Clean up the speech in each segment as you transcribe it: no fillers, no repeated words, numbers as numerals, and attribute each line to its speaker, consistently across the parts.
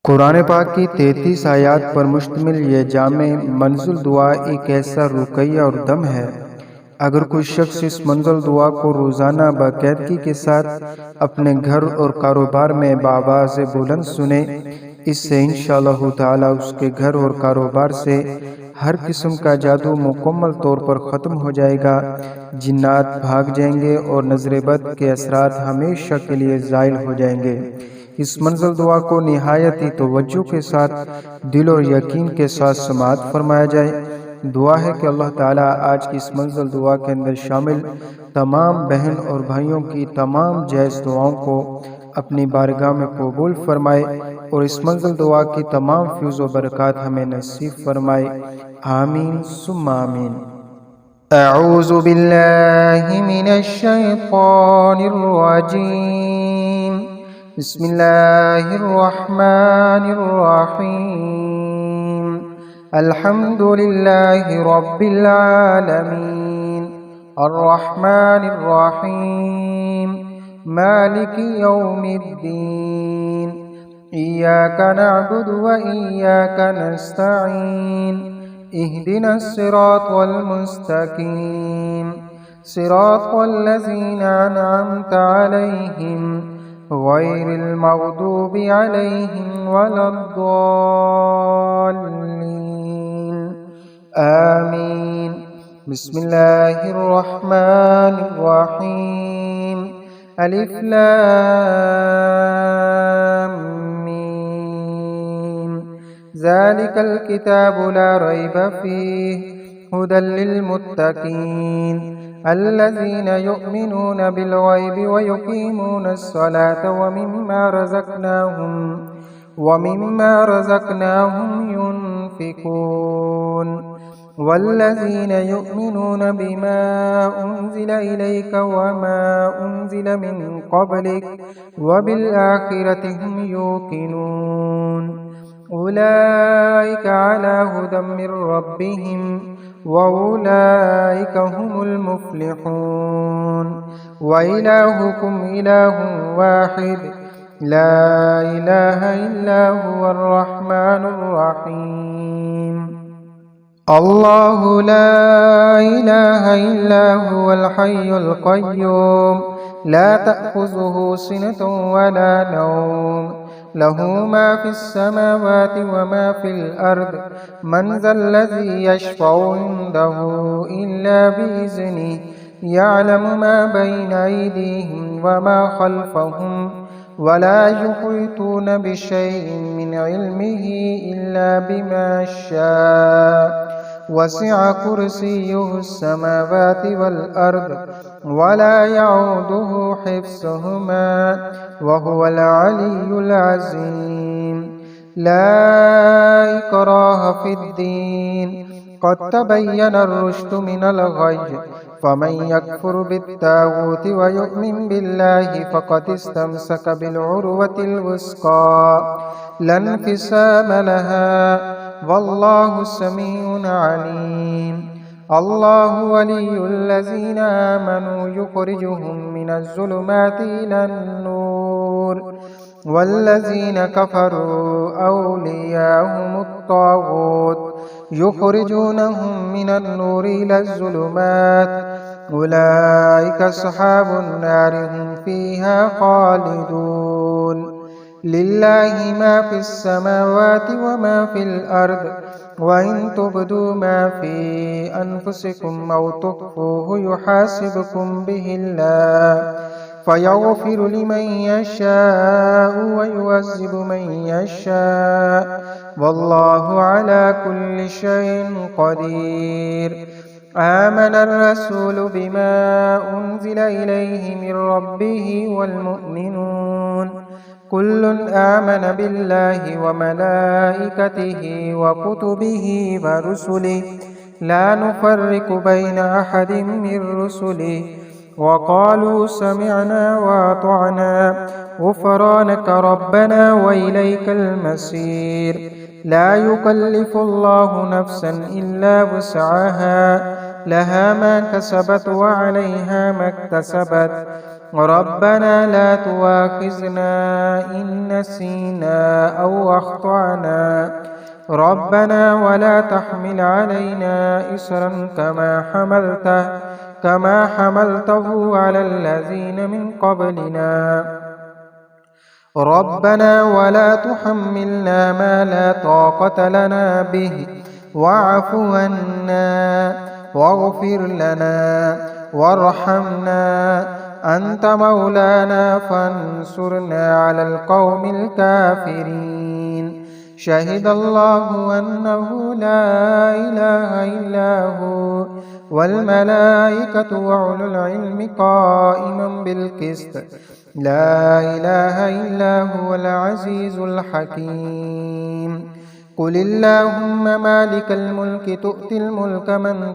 Speaker 1: कुरान पाक की 33 आयात पर मुश्तमिल ये जामे मंजुल दुआ एक ऐसा रुकैया और दम है। अगर कोई शख्स इस मंजुल दुआ को रोज़ाना बाकायदगी के साथ अपने घर और कारोबार में बावाज़ बुलंद सुने, इससे इंशाअल्लाह ताला उसके घर और कारोबार से हर किस्म का जादू मुकम्मल तौर पर ख़त्म हो जाएगा। जिन्नात भाग जाएंगे और नज़र बद के असरात हमेशा के लिए ज़ाइल हो जाएंगे। इस मंज़िल दुआ को निहायत ही तवज्जो के साथ दिल और यकीन के साथ समाअत फरमाया जाए। दुआ है कि अल्लाह ताला आज की इस मंज़िल दुआ के अंदर शामिल तमाम बहन और भाइयों की तमाम जायज़ दुआओं को अपनी बारगाह में कबूल फरमाए और इस मंज़िल दुआ की तमाम फ्यूज़ व बरक़ात हमें नसीब फरमाए। आमीन सुम्मा आमीन।
Speaker 2: अऊज़ु बिल्लाहि मिनश शैतानिर रजीम। बिस्मिल्लाहिर रहमानिर रहीम। अल्हम्दुलिल्लाहि रब्बिल आलमीन अर्रहमानिर रहीम मालिकि यौमिद्दीन। इय्याका नअबुदु व इय्याका नस्तईन। इहदिनस सिरातल मुस्तकीम सिरातल लज़ीना अनअमता अलैहिम गैरिल मग़दूबि अलैहिम वलद्दाल्लीन। आमीन। बिस्मिल्लाहिर रहमानिर रहीम। अलिफ लाम मीम। ज़ालिकल किताबु ला रैब फ़ीहि हुदल लिलमुत्तक़ीन अल्लज़ीना युमिनूना बिल ग़ैबि व युक़ीमूनस सलाता व मिम्मा रज़क़नाहुम युनफ़िक़ून। वल्लज़ीना युमिनूना बिमा उन्ज़िल इलैक व मा उन्ज़िल मिन क़ब्लिक व बिल आखिरति हुम युक़िनून। उलाइका अला हुदम मिर रब्बिहिम व उलाइका हुमुल मुफ़्लिहून। व इलाहुकुम इलाहुन वाहिद ला इलाहा इल्ला हुवर रहमानुर रहीम। अल्लाहु ला इलाहा इल्ला हुवल हय्युल क़य्यूम ला तअख़ुज़ुहु सिनतुन वला नौम लहू मा फ़िस समावाति व मा फ़िल अर्द मन ज़ल्लज़ी यशफ़अु इंदहु इल्ला बिइज़निहि यअलमु मा बैना अयदीहिम व मा ख़ल्फ़हुम वला युहीतूना बिशैइन मिन इल्मिही इल्ला बिमा शाअ वसिअ कुर्सियुहुस समावाति वल अर्द वला यऊदुहु हिफ्ज़ुहुमा व हुवल अलिय्युल अज़ीम। ला इक्राहा फ़िद्दीन क़द तबय्यनर रुश्दु मिनल ग़य्य फ़मन यकफ़ुर बित्ताग़ूति व यु'मिन बिल्लाहि फ़क़द इस्तमसक बिलउर्वतिल वुस्क़ा ला इंफ़िसाम लहा वल्लाहु समीउन अलीम। अल्लाहु वलियुल्लज़ीना आमनू युख़रिजुहुम मिनज़्ज़ुलुमाति इलन नूर वल्लज़ीना कफ़रू औलियाहुमुत ताग़ूत युख़रिजूनहुम मिनन नूरि इलज़्ज़ुलुमात उलाइका अस्हाबुन नारि हुम फ़ीहा ख़ालिदून। लिल्लाहि मा फ़िस समावाति व मा फ़िल अर्द व इन तुब्दू मा फ़ी अनफुसिकुम औ तुख़्फ़ूहु युहासिबकुम बिहिल्लाह फ़यग़फ़िरु लिमन यशाअ व युअज़्ज़िबु मन यशाअ वल्लाहु अला कुल्लि शैइन क़दीर। आमनर रसूलु बिमा उन्ज़िल इलैहि मिर रब्बिहि वल मुअ्मिनून कुल्लुन आमन बिल्लाहि व मलाइकतिहि व कुतुबिहि व रुसुलिहि ला नुफ़र्रिक़ु बैन अहदिम मिर रुसुलिहि व क़ालू समिअना व अतअना ग़ुफ़रानक रब्बना व इलैकल मसीर। ला युकल्लिफ़ुल्लाहु नफ़्सन इल्ला वुस्अहा लहा मा कसबत व अलैहा मा इक्तसबत ربنا لا تؤاخذنا إن نسينا أو أخطأنا ربنا ولا تحمل علينا إصرا كما حملته على الذين من قبلنا ربنا ولا تحملنا ما لا طاقة لنا به واعف عنا واغفر لنا وارحمنا أنت مولانا فانصرنا على القوم الكافرين شهد الله أنه لا إله إلا هو والملائكة وأولو العلم قائما بالقسط لا إله إلا هو العزيز الحكيم قل اللهم مالك الملك تؤتي الملك من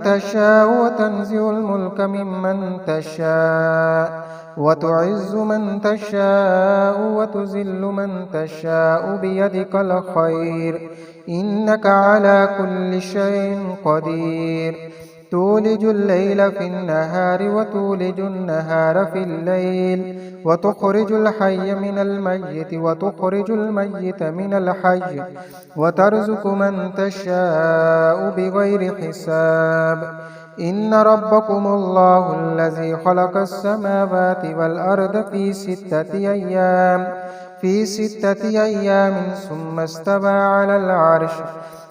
Speaker 2: تشاء وتنزع الملك ممن تشاء وتعز من تشاء وتذل من تشاء بيدك الخير إنك على كل شيء قدير تولج الليل في النهار وتولج النهار في الليل وتخرج الحي من الميت وتخرج الميت من الحي وترزق من تشاء بغير حساب إن ربكم الله الذي خلق السماوات والأرض في ستة أيام ثم استوى على العرش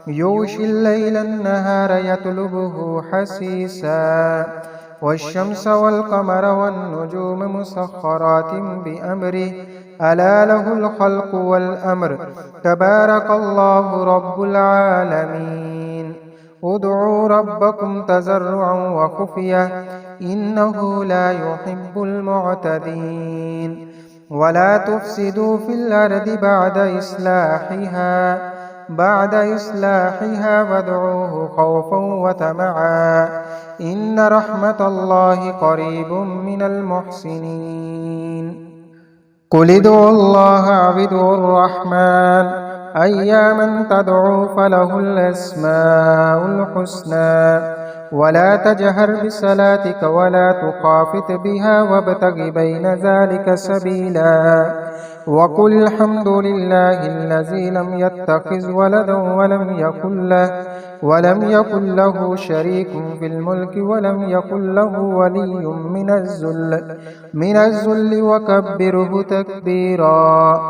Speaker 2: يغشي الليل النهار يطلبه حثيثا والشمس والقمر والنجوم مسخرات بأمره ألا له الخلق والأمر تبارك الله رب العالمين ادعوا ربكم تضرعا وخفية إنه لا يحب المعتدين ولا تفسدوا في الأرض بعد إصلاحها وادعوه خوفا وطمعا إن رحمة الله قريب من المحسنين قل ادعوا الله أو ادعوا الرحمن أياما تدعوا فله الأسماء الحسنى ولا تجهر بصلاتك ولا تخافت بها وابتغ بين ذلك سبيلا وقل الحمد لله الذي لم يتخذ ولدا ولم يكن له شريك في الملك ولم يكن له ولي من الذل وكبره تكبيرا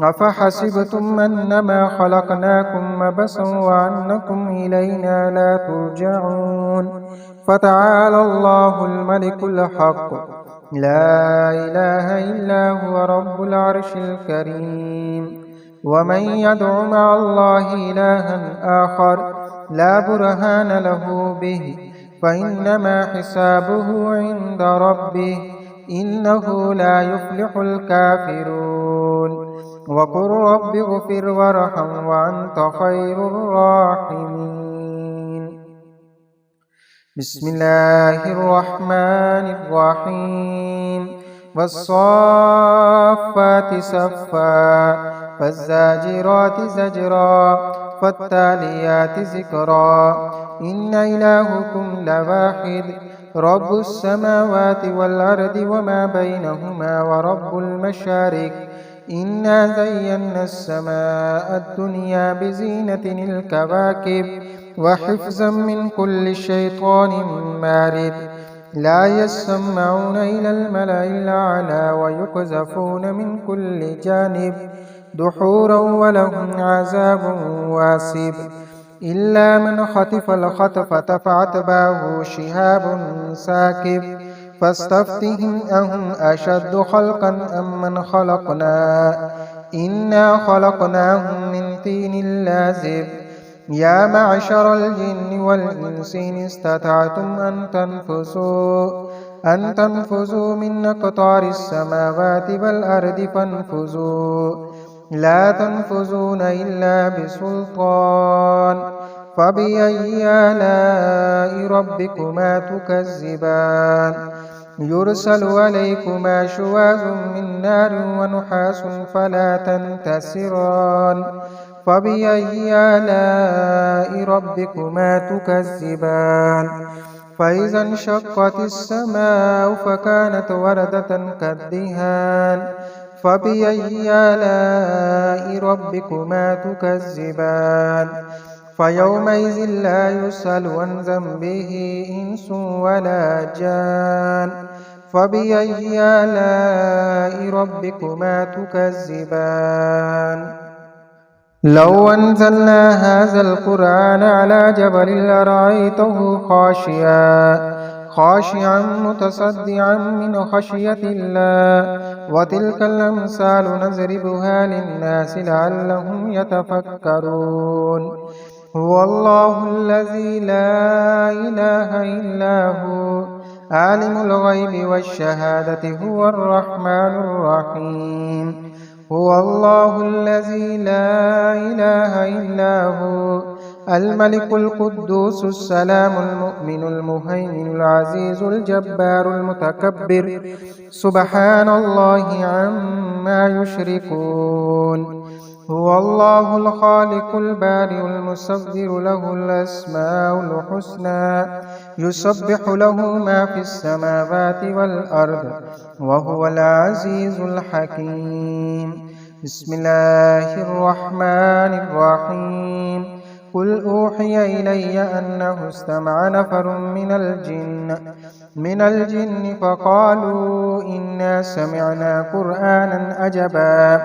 Speaker 2: أفحسبتم أنما خلقناكم عبثا وأنكم إلينا لا ترجعون فتعالى الله الملك الحق لا إله إلا هو رب العرش الكريم ومن يدع مع الله إلها آخر لا برهان له به فإنما حسابه عند ربه إنه لا يفلح الكافرون وقل رب اغفر وارحم وأنت خير الراحمين بسم الله الرحمن الرحيم والصافات صفا فالزاجرات زجرا فالتاليات ذكرا إن إلهكم لواحد رب السماوات والأرض وما بينهما ورب المشارق إنا زينا السماء الدنيا بزينة الكواكب وحفظا من كل شيطان مارد لا يسمعون إلى الملأ الأعلى ويقذفون من كل جانب دحورا ولهم عذاب واسب إلا من خطف الخطفة فأتبعه شهاب ساكب فاستفتهم أهم أشد خلقا أم من خلقنا إنا خلقناهم من طين لازب يا معشر الجن والإنس إن استطعتم أن تنفذوا من أقطار السماوات والأرض فانفذوا لا تنفذون إلا بسلطان فبأي آلاء ربكما تكذبان يرسل عليكما شواظ من نار ونحاس فلا تنتصران فبأي آلاء ربكما تكذبان فإذا انشقت السماء فكانت وردة كالدهان فبأي آلاء ربكما تكذبان فيومئذ لا يسأل عن ذنبه إنس ولا جان فبأي آلاء ربكما تكذبان لو أنزلنا هذا القرآن على جبل لرأيته خاشعا متصدعا من خشية الله وتلك الأمثال نضربها للناس لعلهم يتفكرون هو الله الذي لا إله إلا هو عالم الغيب والشهادة هو الرحمن الرحيم هو الله الذي لا إله إلا هو الملك القدوس السلام المؤمن المهيمن العزيز الجبار المتكبر سبحان الله عما يشركون هو الله الخالق البارئ المصور له الأسماء الحسنى يسبح له ما في السماوات والأرض وهو العزيز الحكيم بسم الله الرحمن الرحيم قل أوحي إلي أنه استمع نفر من الجن فقالوا إنا سمعنا قرآنا عجبا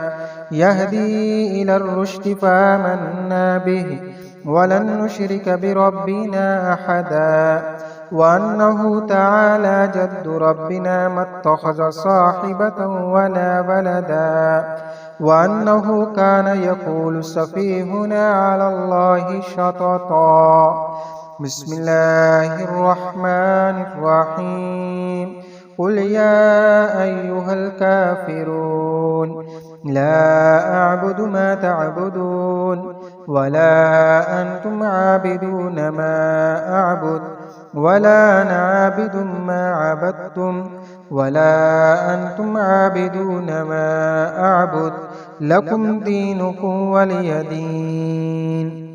Speaker 2: يهدي إلى الرشد فآمنا به ولن نشرك بربنا أحدا وأنه تعالى جد ربنا ما اتخذ صاحبة ولا ولدا وأنه كان يقول سفيهنا على الله شططا بسم الله الرحمن الرحيم قل يا أيها الكافرون لا أعبد ما تعبدون ولا أنتم عابدون ما أعبد ولا أنا عابد ما عبدتم ولا أنتم عابدون ما أعبد لكم دينكم ولي دين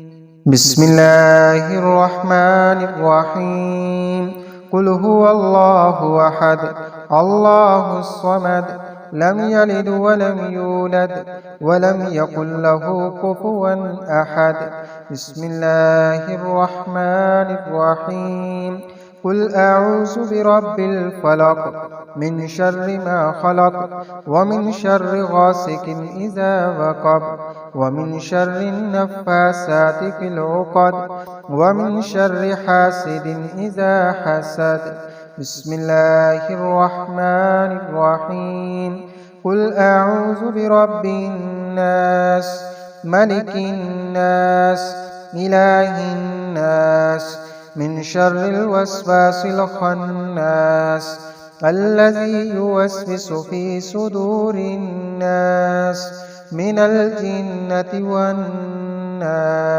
Speaker 2: بسم الله الرحمن الرحيم قل هو الله أحد الله الصمد لم يلد ولم يولد ولم يكن له كفوا أحد بسم الله الرحمن الرحيم قل أعوذ برب الفلق من شر ما خلق ومن شر غاسق إذا وقب ومن شر النفاسات في العقد ومن شر حاسد إذا حسد بسم الله الرحمن الرحيم قل أعوذ برب الناس ملك الناس إله الناس من شر الوسواس الخناس الذي يوسوس في صدور الناس من الجنة والناس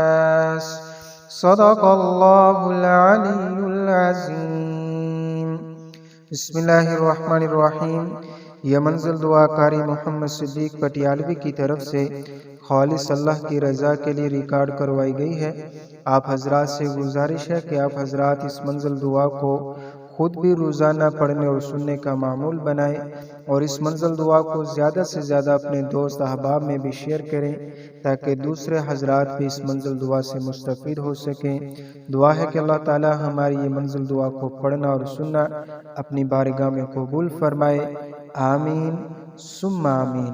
Speaker 2: صدق الله العلي العظيم بسم الله الرحمن الرحیم یہ منزل دعا قاری محمد صدیق پٹیالوی کی طرف سے خالص اللہ کی رضا کے لیے ریکارڈ کروائی گئی ہے۔ آپ حضرات سے گزارش ہے کہ آپ حضرات اس منزل دعا کو خود بھی روزانہ پڑھنے اور سننے کا معمول بنائیں اور اس منزل دعا کو زیادہ سے زیادہ اپنے دوست احباب میں بھی شیئر کریں تاکہ دوسرے حضرات بھی اس منزل دعا سے مستفید ہو سکیں۔ دعا ہے کہ اللہ تعالی ہماری یہ منزل دعا کو پڑھنا اور سننا اپنی بارگاہ میں قبول فرمائے، آمین ثم آمین۔